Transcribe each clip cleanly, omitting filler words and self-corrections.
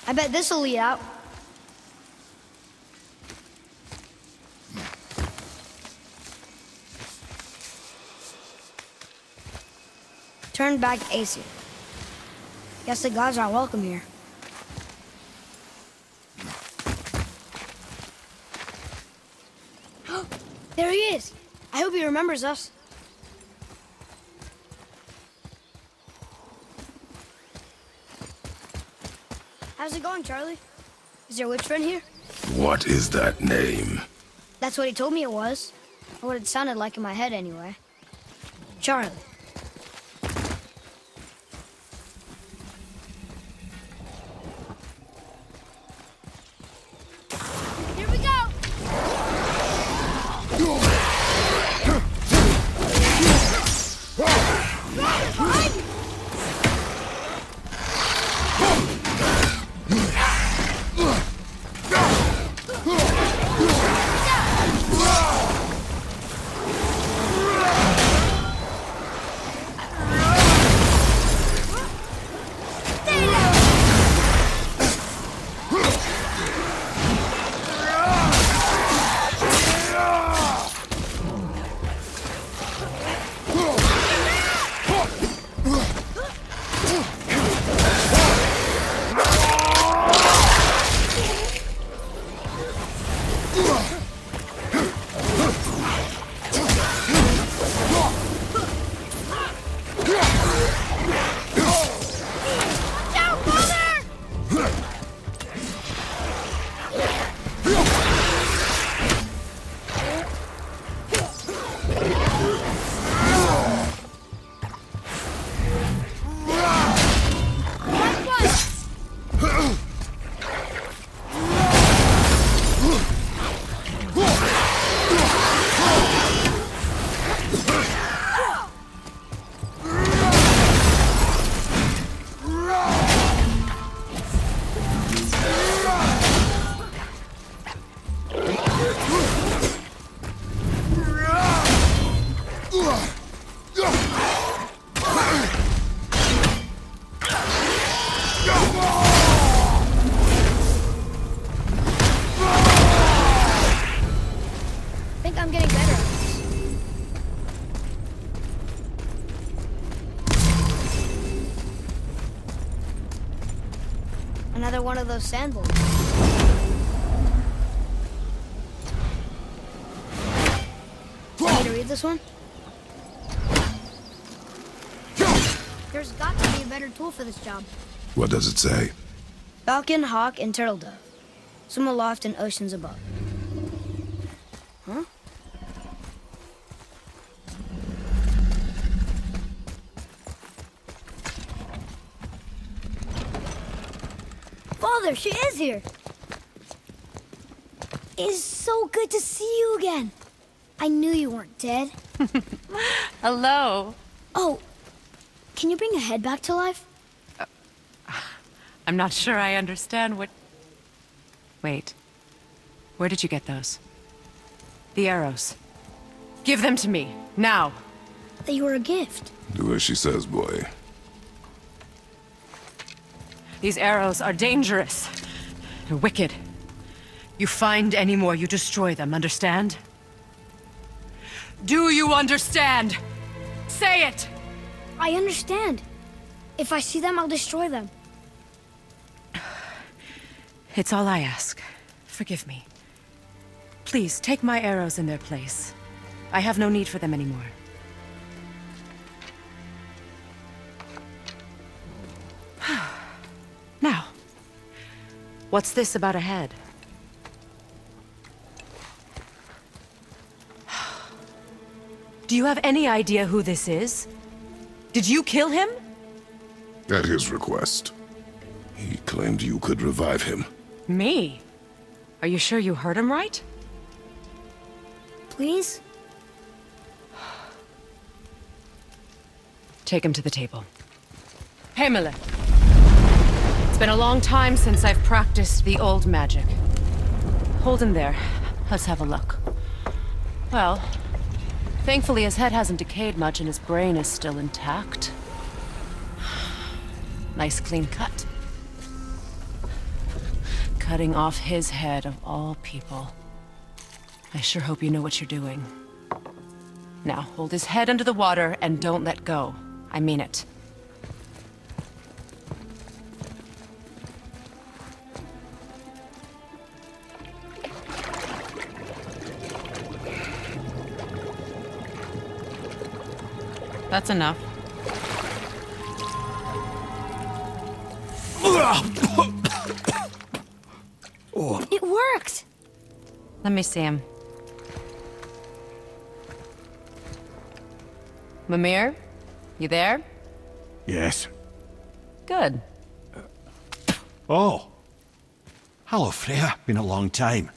I bet this'll lead out. Turn back AC. Guess the gods aren't welcome here. There he is! I hope he remembers us. How's it going, Charlie? Is there a witch friend here? What is that name? That's what he told me it was. Or what it sounded like in my head, anyway. Charlie. Here we go! Behind you! I'm getting better at this. Another one of those sand bullets. Want me to read this one? There's got to be a better tool for this job. What does it say? Falcon, hawk, and turtle dove. Swim aloft in oceans above. Huh? Father, she is here! It's so good to see you again. I knew you weren't dead. Hello. Oh, can you bring a head back to life? I'm not sure I understand what... Wait. Where did you get those? The arrows. Give them to me, now. They were a gift. Do as she says, boy. These arrows are dangerous. They're wicked. You find any more, you destroy them, understand? Do you understand? Say it! I understand. If I see them, I'll destroy them. It's all I ask. Forgive me. Please, take my arrows in their place. I have no need for them anymore. Now, what's this about a head? Do you have any idea who this is? Did you kill him? At his request. He claimed you could revive him. Me? Are you sure you heard him right? Please? Take him to the table. Hamlet. It's been a long time since I've practiced the old magic. Hold him there. Let's have a look. Well, thankfully his head hasn't decayed much and his brain is still intact. Nice clean cut. Cutting off his head of all people. I sure hope you know what you're doing. Now, hold his head under the water and don't let go. I mean it. That's enough. It worked! Let me see him. Mimir? You there? Yes. Good. Oh. Hello, Freya. Been a long time.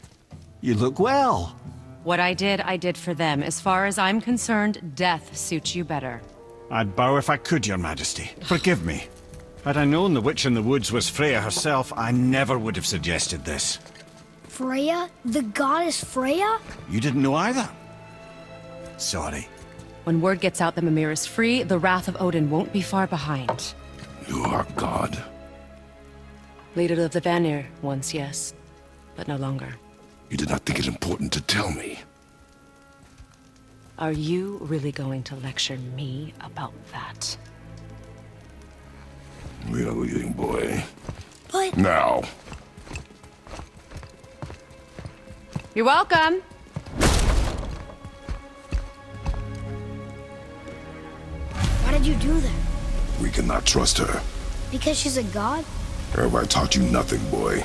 You look well. What I did for them. As far as I'm concerned, death suits you better. I'd bow if I could, Your Majesty. Forgive me. Had I known the witch in the woods was Freya herself, I never would have suggested this. Freya? The goddess Freya? You didn't know either? Sorry. When word gets out that Mimir is free, the wrath of Odin won't be far behind. You are God. Leader of the Vanir, once yes, but no longer. You did not think it important to tell me. Are you really going to lecture me about that? We are leaving, boy. But... Now. You're welcome! Why did you do that? We cannot trust her. Because she's a god? Have I taught you nothing, boy?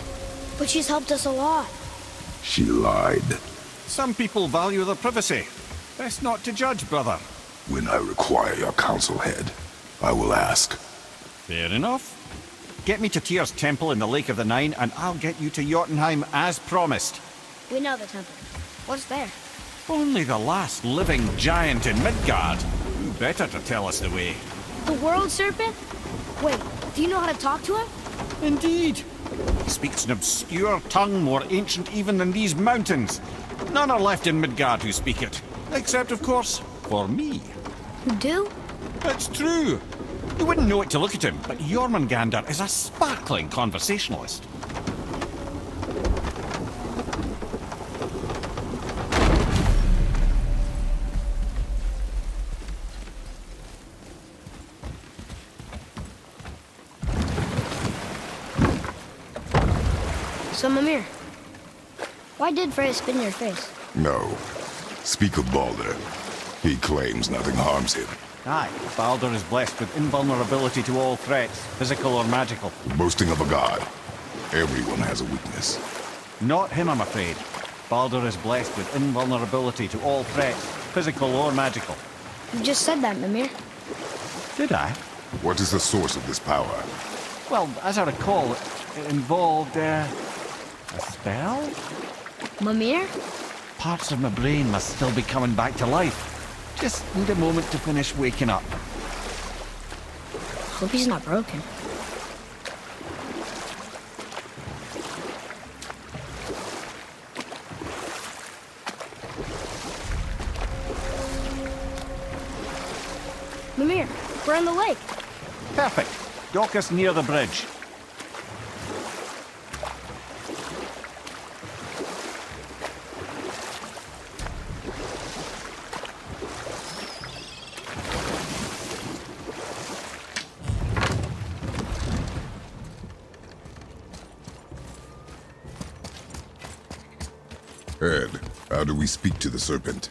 But she's helped us a lot. She lied. Some people value their privacy. Best not to judge, brother. When I require your council head, I will ask. Fair enough. Get me to Tyr's temple in the Lake of the Nine, and I'll get you to Jotunheim as promised. We know the temple. What's there? Only the last living giant in Midgard. Who better to tell us the way? The world serpent? Wait, do you know how to talk to him? Indeed. He speaks an obscure tongue more ancient even than these mountains. None are left in Midgard who speak it. Except, of course, for me. You do? It's true. You wouldn't know it to look at him, but Jormungandr is a sparkling conversationalist. So, Mimir, why did Freya spit in your face? No. Speak of Baldur. He claims nothing harms him. Aye, Baldur is blessed with invulnerability to all threats, physical or magical. Boasting of a god. Everyone has a weakness. Not him, I'm afraid. Baldur is blessed with invulnerability to all threats, physical or magical. You just said that, Mimir. Did I? What is the source of this power? Well, as I recall, it involved, a spell? Mimir? Parts of my brain must still be coming back to life. Just need a moment to finish waking up. Hope he's not broken. Mimir, we're on the lake. Perfect. Dock us near the bridge. Ed, how do we speak to the serpent?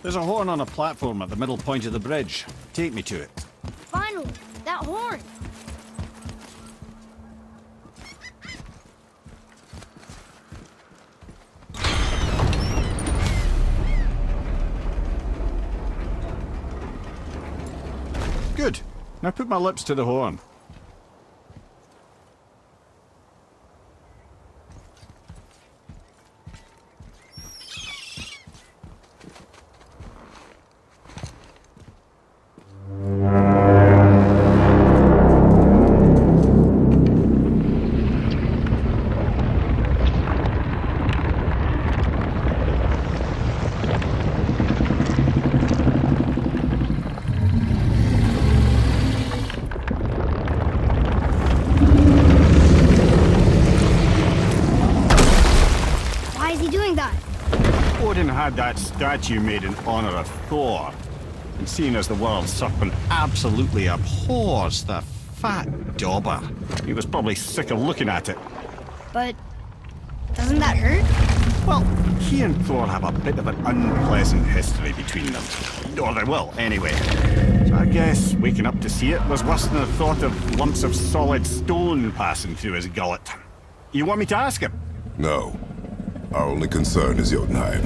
There's a horn on a platform at the middle point of the bridge. Take me to it. Finally, that horn. Good. Now put my lips to the horn. had that statue made in honor of Thor. And seeing as the world serpent absolutely abhors the fat dauber, he was probably sick of looking at it. But doesn't that hurt? Well, he and Thor have a bit of an unpleasant history between them. Or they will, anyway. So I guess waking up to see it was worse than the thought of lumps of solid stone passing through his gullet. You want me to ask him? No. Our only concern is Jotunheim.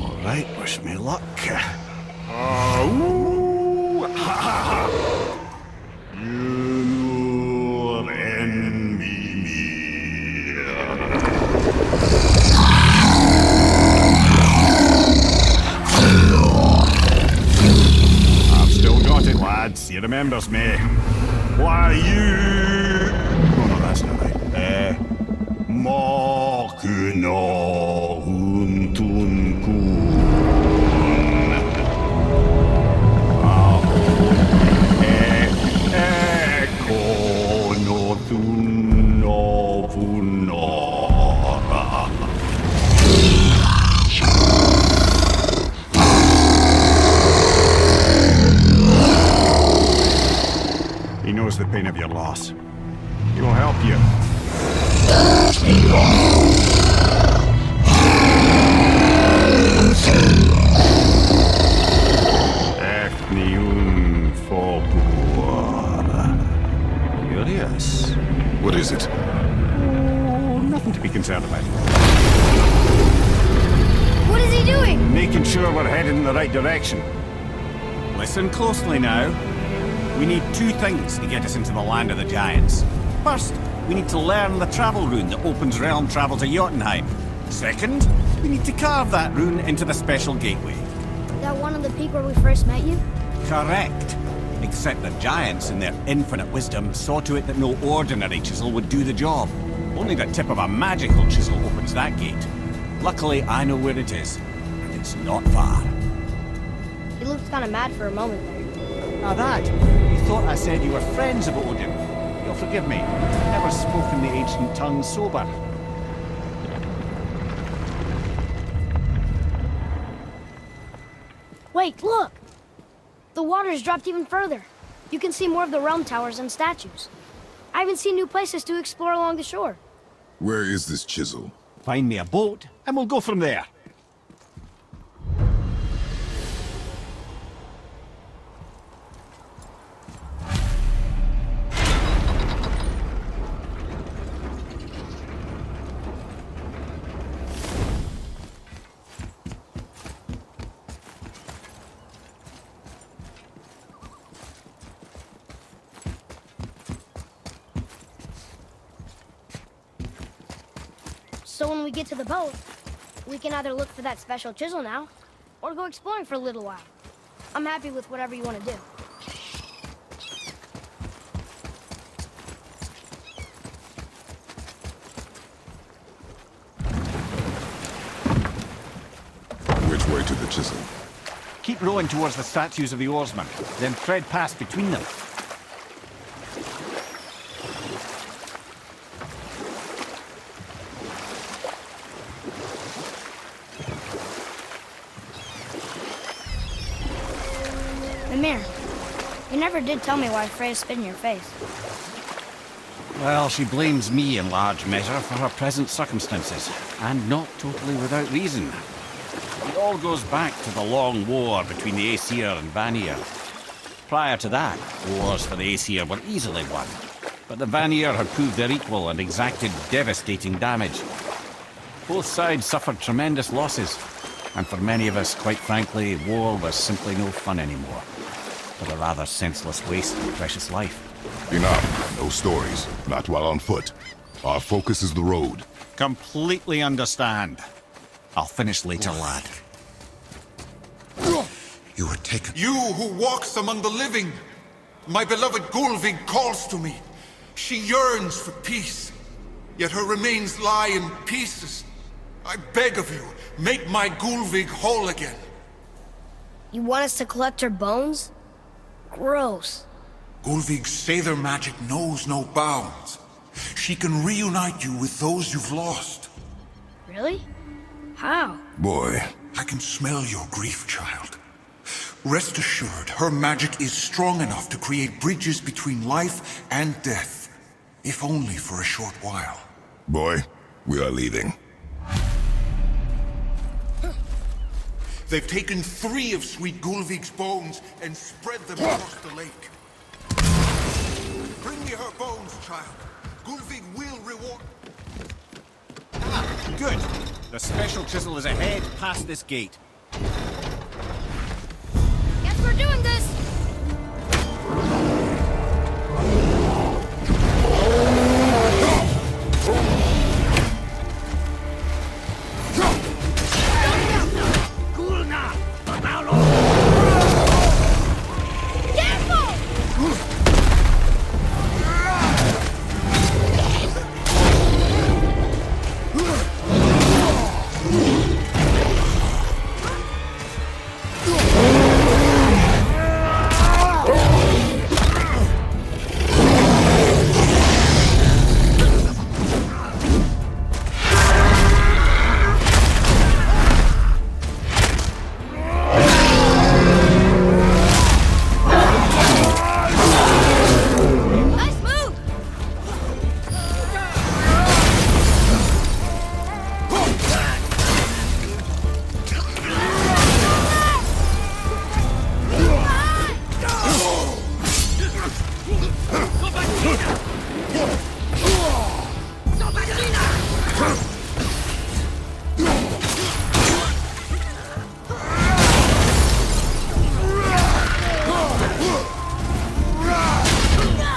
All right, wish me luck. Ooh, ha, ha, ha. You envy me. I've still got it, lads. He remembers me. Why, you... Oh, no, that's not right. Makuna huntun kun. He knows the pain of your loss. He will help you. Curious. What is it? Oh, nothing to be concerned about. What is he doing? Making sure we're headed in the right direction. Listen closely now. We need two things to get us into the land of the giants. First, we need to learn the travel rune that opens realm travel to Jotunheim. Second, we need to carve that rune into the special gateway. That one on the peak where we first met you? Correct. Except the giants, in their infinite wisdom, saw to it that no ordinary chisel would do the job. Only the tip of a magical chisel opens that gate. Luckily, I know where it is, and it's not far. He looked kind of mad for a moment there. Now that, you thought I said you were friends of Odin. You'll forgive me. I've never spoken the ancient tongue sober. Wait, look! The water's dropped even further. You can see more of the realm towers and statues. I even see new places to explore along the shore. Where is this chisel? Find me a boat, and we'll go from there. So when we get to the boat, we can either look for that special chisel now, or go exploring for a little while. I'm happy with whatever you want to do. Which way to the chisel? Keep rowing towards the statues of the oarsmen, then thread past between them. Mimir, you never did tell me why Freya spit in your face. Well, she blames me in large measure for her present circumstances, and not totally without reason. It all goes back to the long war between the Aesir and Vanir. Prior to that, wars for the Aesir were easily won, but the Vanir had proved their equal and exacted devastating damage. Both sides suffered tremendous losses, and for many of us, quite frankly, war was simply no fun anymore. But a rather senseless waste of precious life. Enough. No stories. Not while on foot. Our focus is the road. Completely understand. I'll finish later, lad. You were taken. You who walks among the living! My beloved Gulvig calls to me. She yearns for peace, yet her remains lie in pieces. I beg of you, make my Gulvig whole again. You want us to collect her bones? Gross. Gulvig's Sather magic knows no bounds. She can reunite you with those you've lost. Really? How? Boy, I can smell your grief, child. Rest assured, her magic is strong enough to create bridges between life and death, if only for a short while. boy, we are leaving. They've taken 3 of Sweet Gulvig's bones and spread them across the lake. Bring me her bones, child. Gulvig will reward... Ah, good. The special chisel is ahead, past this gate. Guess we're doing this!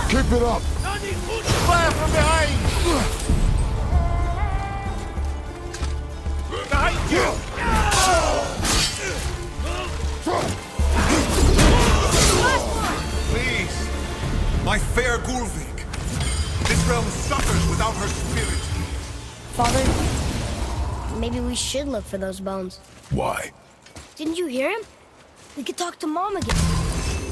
Keep it up! Fire from behind! Behind you! Please, my fair Gulvig. This realm suffers without her spirit. Father, maybe we should look for those bones. Why? Didn't you hear him? We could talk to Mom again.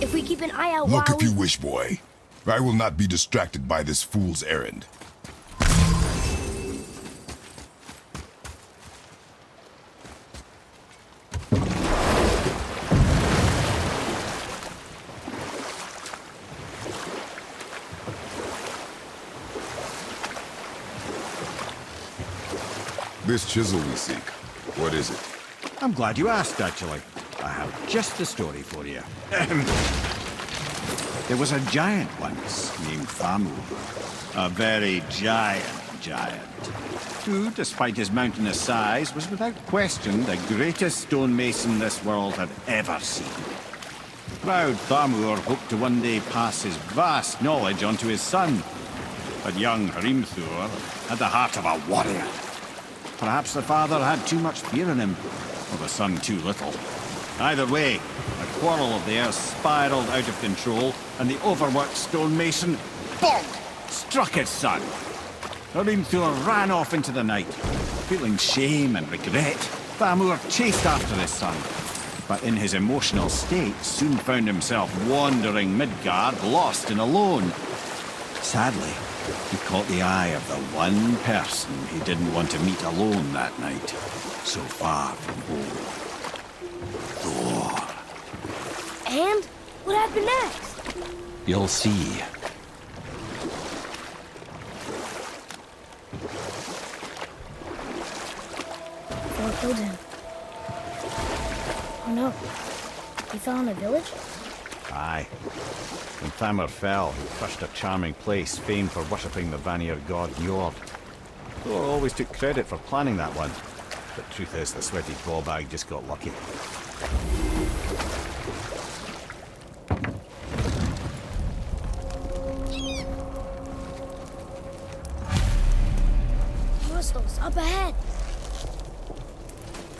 If we keep an eye out Look while if you wish, boy. I will not be distracted by this fool's errand. This chisel we seek, what is it? I'm glad you asked, actually. I have just the story for you. There was a giant once named Thamur. A very giant, who, despite his mountainous size, was without question the greatest stonemason this world had ever seen. Proud Thamur hoped to one day pass his vast knowledge onto his son. But young Hrimthur had the heart of a warrior. Perhaps the father had too much fear in him, or the son too little. Either way, a quarrel of theirs spiraled out of control, and the overworked stonemason, bonk, struck his son. Hrimthur ran off into the night. Feeling shame and regret, Thamur chased after his son, but in his emotional state soon found himself wandering Midgard, lost and alone. Sadly, he caught the eye of the one person he didn't want to meet alone that night, so far from home. Thor. And what happened next? You'll see. Thor killed him. Oh no. He fell in a village? Aye. When Thamur fell, he crushed a charming place famed for worshipping the Vanir god Njord. Thor always took credit for planning that one. But truth is, the sweaty ballbag just got lucky. Whistles up ahead.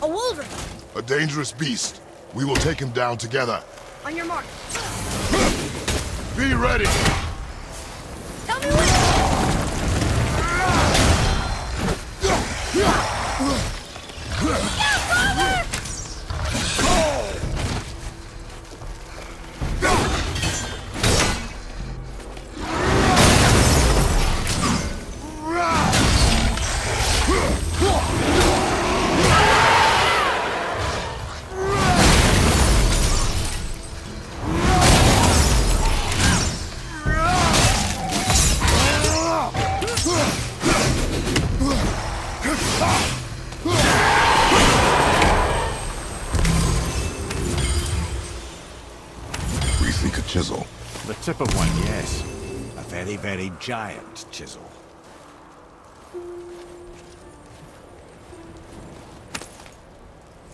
A wolverine. A dangerous beast. We will take him down together. On your mark. Be ready! Tell me when. chisel. The tip of one, yes. A very, very giant chisel.